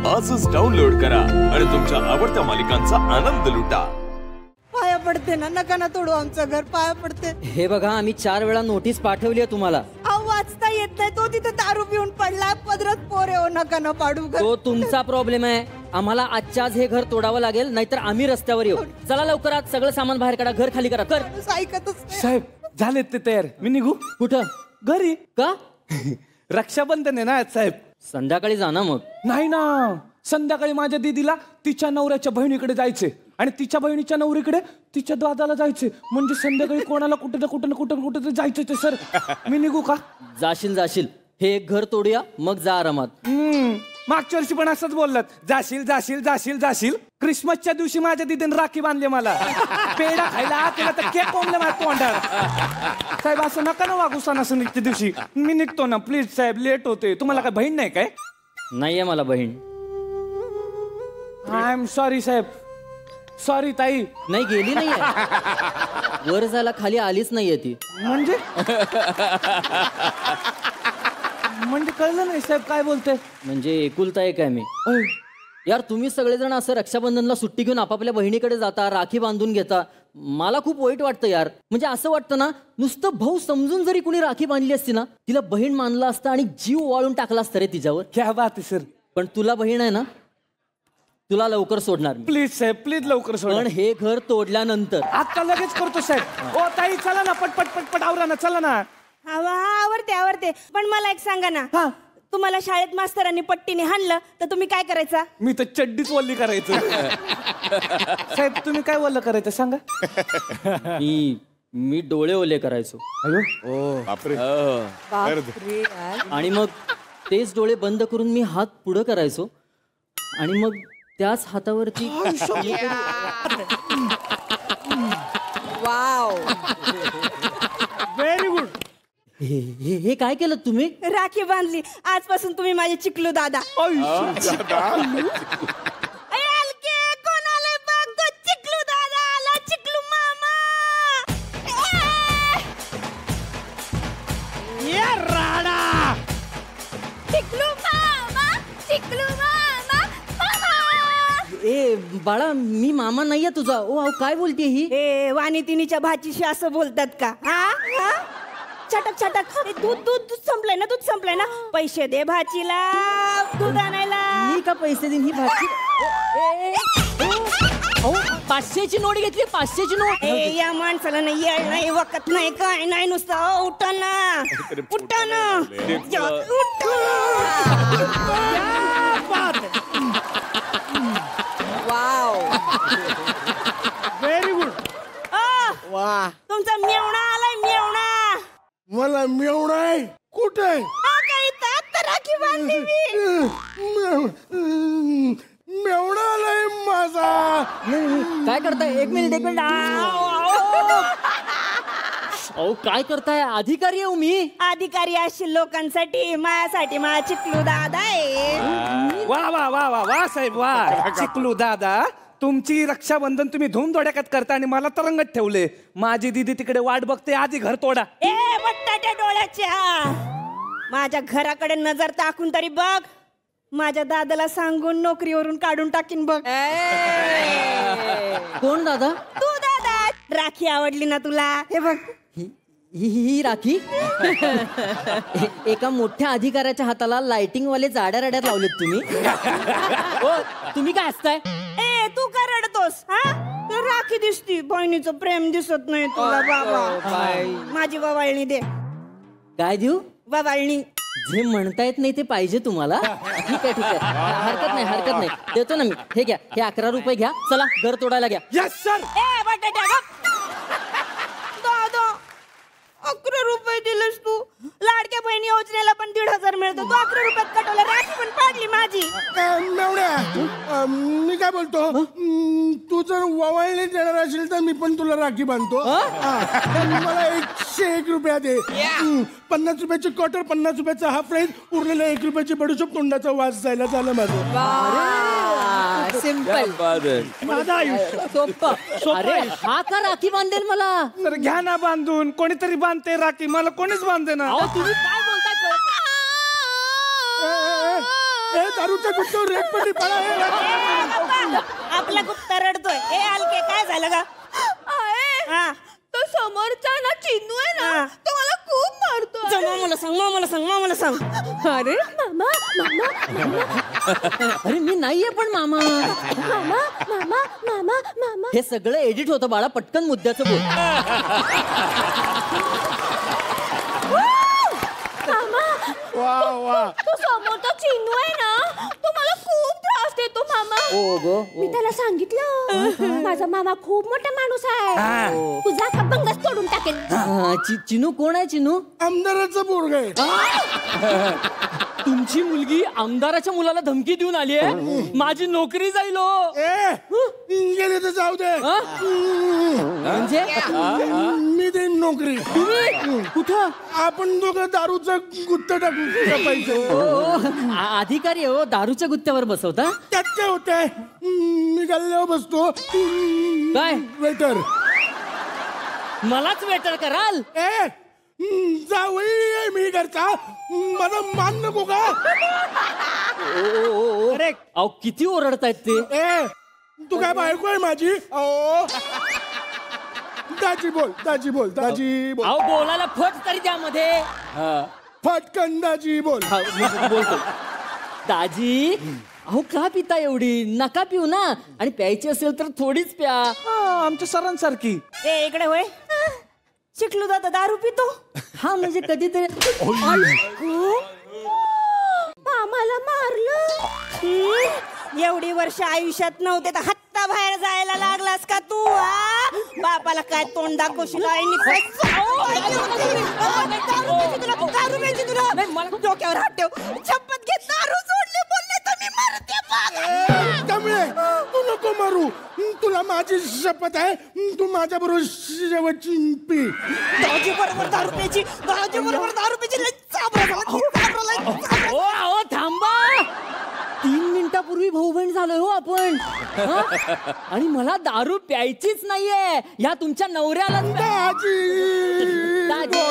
आजच डाउनलोड करा आणि तुमच्या आवडत्या मालिकांचा आनंद लुटा. पाया पडते ना, नका ना तोडू आमचं घर, पाया पडते. हे बघा, आम्ही 4 वेळा नोटीस पाठवली आहे तुम्हाला. अहो वाचता येत नाही, तो तिथे दारू पिऊन पडला, पदरात पोरे हो, नका ना पाडू घर. तो तुमचा प्रॉब्लेम आहे. आम्हाला आजच्या आज हे घर तोडावं लागेल, नाहीतर आम्ही रस्त्यावर येऊ. चला लवकरात, सगळं सामान बाहेर काढा, घर खाली करा. कर. ऐकतच नाही. साहेब झालेत ते तयार, मी निघू. कुठं? घरी. का? रक्षाबंधन आहे ना आज साहेब. संध्याकाळी जा ना. मग नाही ना, संध्याकाळी माझ्या दीदीला तिच्या नवऱ्याच्या बहिणीकडे जायचे आणि तिच्या बहिणीच्या नवरीकडे तिच्या दादाला जायचे. म्हणजे संध्याकाळी कोणाला कुठं ना कुठं ना कुठं ना कुठं जायचं ते. सर मी निघू का? जाशील. हे एक घर तोडूया, मग जा आरामात. मागच्या वर्षी पण असंच बोललात, जाशील. क्रिसमसच्या दिवशी माझ्या दीदीने राखी बांधली मला. पेढा खायला केला तर केक कोंबले माझ्या तोंडात. साहेब असं नका ना वागू सणासुदीच्या दिवशी. मी निघतो ना प्लीज साहेब, लेट होते. तुम्हाला काय बहीण नाही काय? नाहीये मला बहीण. आय एम सॉरी साहेब. सॉरी ताई. नाही, गेली नाहीये. वर जायला खाली आलीच नाहीये ती. म्हणजे कळलं नाही साहेब काय बोलते. म्हणजे एकुलता एक आहे मी. यार, तुम्ही सगळेजण असं रक्षाबंधनला सुट्टी घेऊन आपापल्या बहिणीकडे जाता, राखी बांधून घेता. मला खूप वाईट वाटतं यार. म्हणजे असं वाटतं ना, नुसतं भाऊ समजून जरी कुणी राखी बांधली असती ना, तिला बहीण मानला असतं आणि जीव वाळून टाकला असतं रे तिच्यावर. क्या बात आहे सर. पण तुला बहीण आहे ना, तुला लवकर सोडणार मी. प्लीज साहेब, प्लीज लवकर सोड. पण हे घर तोडल्यानंतर. आता लगेच करतो साहेब. ओ ताई चला ना, पटपट आवरा ना, चला ना. आवडते. पण मला एक सांगा ना, तुम्हाला शाळेत मास्तरांनी पट्टीने हाणलं तर तुम्ही काय करायचा? मी तर चड्डीच वल्ली करायचं. साहेब तुम्ही काय वल्ल करायचं सांगा. मी डोळे ओले करायचो. आणि मग तेच डोळे बंद करून मी हात पुढं करायचो आणि मग त्याच हातावरती. Wow, very good. हे काय केलं तुम्ही? राखी बांधली. आजपासून तुम्ही माझे चिकलू दादा. चिकलू दादा आला, चिकलू मामा. चिकलू मामा. ए बाळा, मी मामा नाहीये तुझा. ओ काय बोलते ही? ए वाणी तिनीच्या भाचीशी असं बोलतात का? छटक. दूध संपलंय ना. पैसे दे भाचीला दूध आणायला. मी का पैसे देईन? ही भाची 500ची नोट घेतली. 500ची नोट. या माणसाला नाही, येळ नाही, वखत नाही, काय नाही, नुसतं उठा ना. Wow, very good. वा, तुमचा मेवणा आलाय. मेवणा मला मेवणा आहे. कुठे? राखी बांधली मी. मेवणा आलाय माझा. काय करताय? एक मिनिट. अहो काय करताय? अधिकारी आहे मी. अधिकारी अशी लोकांसाठी, माझ्यासाठी माझा चिकलू दादा आहे. वा साहेब वा. चिकलू दादा, तुमची रक्षाबंधन तुम्ही धूमधोड्यात करता आणि मला तरंगत ठेवले. माझी दीदी तिकडे वाट बघते, आधी घर तोडा. ए बट्टाट्या डोळ्याच्या, माझ्या घराकडे नजर टाकून तरी बघ. माझ्या दादाला सांगून नोकरीवरून काढून टाकीन बघ. कोण दादा? तू दादा. राखी आवडली ना तुला? हे बघ, ही राखी. एका मोठ्या अधिकाऱ्याच्या हाताला लाइटिंग वाले जाड्या रड्यात लावलेत तुम्ही. तुम्ही काय असताय? ए तू का रडतोस? राखी दिसती, बहिणीचं प्रेम दिसत नाही तुला. बाबा माझी ववाळणी दे. काय देऊ? ववाळणी. जे म्हणता येत नाही ते पाहिजे तुम्हाला? ठीक आहे. हरकत नाही. देतो ना मी. हे घ्या, हे 11 रुपये घ्या. चला घर तोडायला घ्या. Yes sir. ए बटाट्या दादा, 11 रुपये दिलेस तू. लाडक्या बहिणी योजनेला पण 1,500 मिळतो. तू 11 रुपयात कटवलं. राखी पण पाडली माझी. मेवण्या, मी काय बोलतो, तू जर ववाळणी देणार असेल तर मी पण तुला राखी बांधतो. मला 101 रुपया दे. 50 रुपयाची क्वार्टर, 50 रुपयाचा हाफ राईस, उरलेला 1 रुपयाची बडीशोप, तोंडाचा वास जायला झालं माझं. सिंपल. माझं आयुष्य सोपं. अरे हा का राखी बांधेल मला? तर घ्या ना बांधून. कोणीतरी बांधते राखी, मला कोणीच बांधे ना. तुम्ही काय बोलताय? हे दारूच्या गुट्ट्यावर रेटपट्टी पडा हे. आपला कुत्ता रडतोय. ए अलके काय झालं का? हा. तो समोरचा ना चिन्नू आहे हा. ना, तो मला खूप मारतो. मला सांग. अरे मामा मामा मामा अरे मी नाहीये पण मामा. मामा मामा मामा मामा हे सगळं एडिट होतं बाळा, पटकन मुद्द्याचं बोल. वा वा. तो समोरचा चिन्नू आहे ना, तो मला खूप त्रास देतो मामा. ओ गो मी त्याला सांगितलं माझा मामा खूप मोठा माणूस आहे, तुझा का बंगच तोडून टाकेल. चिनू कोण आहे चिनू? आमदाराचं पोरग आहे. तुमची मुलगी आमदाराच्या मुलाला धमकी देऊन आली आहे? माझी नोकरी जाईल हो. ए गेले तर जाऊ दे. म्हणजे मी देईन नोकरी. कुठं? आपण दोघं दारूचं गुत्त टाकू पैसे. अधिकारी हो, दारूच्या गुत्त्यावर बसवता? त्यात काय होतंय, मी गल्ल्यावर बसतो. काय? वेटर. मलाच वेटर कराल? ए जावई मी घरचा, मला मान नको का? अरे अहो किती ओरडतायत ते. ए तू काय बायको आहे माझी? अहो दाजी बोल, दाजी बोल, दाजी बोल. अहो बोलायला फट तरी त्यामध्ये. फटकन दाजी बोल. मी बोलतो. दाजी अहो का पिता एवढी? नका पिऊ ना, आणि प्यायची असेल तर थोडीच प्या. आमच्या सरांसारखी. ए इकडे होय. चिखलू दादा दारू पितो? हा म्हणजे कधीतरी. मामाला मारलं. एवढी वर्ष आयुष्यात नव्हते तर हत्ता बाहेर जायला लागलास का तू? हा? बापाला काय तोंड दाखवशील? आईनी काय दारू प्यायची तुला? डोक्यावर हात ठेव. शपथ घेत दारू सोडली, बोलले तर मी मरते बघ. त्यामुळे तू नको मारू. तुला माझी शपथ आहे, तू माझ्या बरोबर शेवटची पी. दाजी बरोबर दारू प्यायची, दाजी बरोबर दारू प्यायची. लय चाबरा झाला. अहो थांबा. 3 मिनिटापूर्वी भाऊ बहीण झालोय हो आपण. हा? आणि मला दारू प्यायचीच नाहीये. या तुमच्या नवऱ्याला दाजी दाजी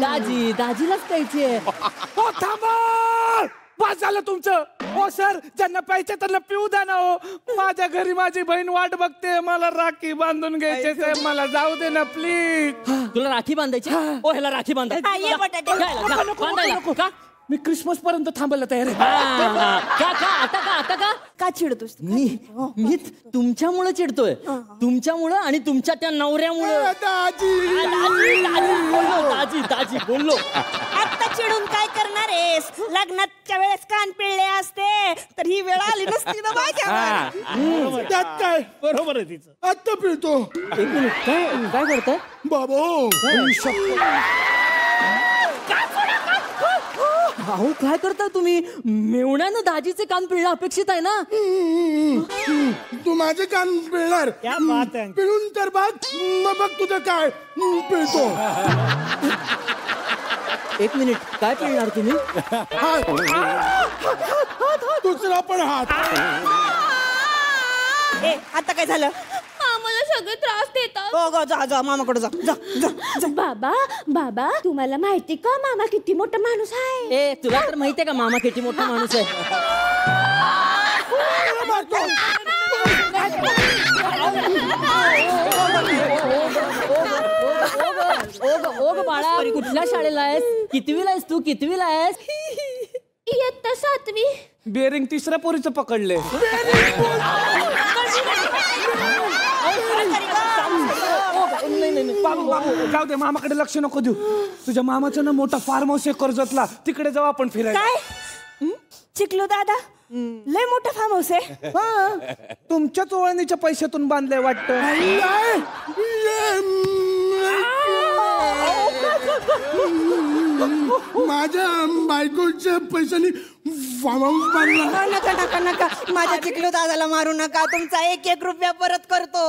दाजी दाजीलाच प्यायची आहे. हो थांबा, बस झालं तुमचं. हो सर, ज्यांना प्यायचे त्यांना पिऊ द्या ना हो. माझ्या घरी माझी बहीण वाट बघते, मला राखी बांधून घ्यायचे, मला जाऊ दे ना प्लीज. तुला राखी बांधायची? ओ ह्याला राखी बांधायची. हा, ये बटाटे. बांधायला का? मी क्रिसमस पर्यंत थांबायला तयार आहे. का आता का का चिडतोस? मी तुमच्यामुळे चिडतोय. तुमच्यामुळं आणि तुमच्या त्या नवऱ्यामुळं. दाजी दाजी बोललो. आता चिडून काय करणार आहेस? लग्नाच्या वेळेस कान पिळले असते तर ही वेळ आली नसती ना माझ्या. त्यात काय बरोबर आहे तिचं. आत्ता पिळतो. एक मिनिट, काय काय करताय? बाबो अहो काय करताय तुम्ही? मेवण्यानं दाजीचे कान पिळणं अपेक्षित आहे ना. तू माझे कान पिळणार? पिळून तर बघ, मग बघ तुझं काय पिळतो. एक मिनिट, काय पिळणार तुम्ही? दुसरा पण हात. ए आता काय झालं? मामाला सगळे त्रास देतात. हो गो, जा जा मामाकडे जा जा जा. बाबा बाबा तुम्हाला माहिती का मामा किती मोठा माणूस आहे? ए तुला तर माहितीये का मामा किती मोठा माणूस आहे? ओ ग बाळा, कुठल्या शाळेला आहेस? कितवीला आहेस तू? कितवीला आहेस? इयत्ता 7वी. बेरिंग तिसऱ्या पोरीचं पकडले. जाऊ दे, मामाकडे लक्ष नको देऊ. तुझ्या मामाचं ना मोठा फार्म हाऊस आहे कर्जतला, तिकडे जाऊ आपण फिरायला. काय? चिखलू दादा लय मोठा फार्म हाऊस आहे. हा, तुमच्याच ओळणीच्या पैशातून बांधलंय वाटतं. माझ्या बायकोच्या पैशानी फार्म हाऊस बांधला. नका नका नका, माझ्या चिखलू दादाला मारू नका. तुमचा 1-1 रुपया परत करतो.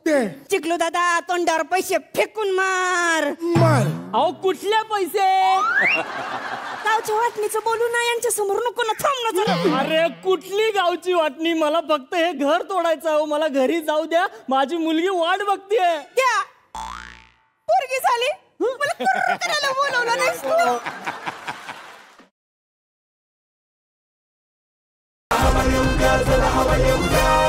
ते चिखलू दादा तोंडावर पैसे फेकून मार. मार. अहो कुठले पैसे? गावच्या वाटणीचं बोलू ना, यांच्या समोर नको ना. थांब ना जरा. अरे कुठली गावची वाटणी? मला फक्त हे घर तोडायचं आहे. मला घरी जाऊ द्या, माझी मुलगी वाट बघतीये. द्या. पोरगी झाली, मला करायला बोलवलं नाहीस तू. हवा येऊ द्या, चला हवा येऊ द्या.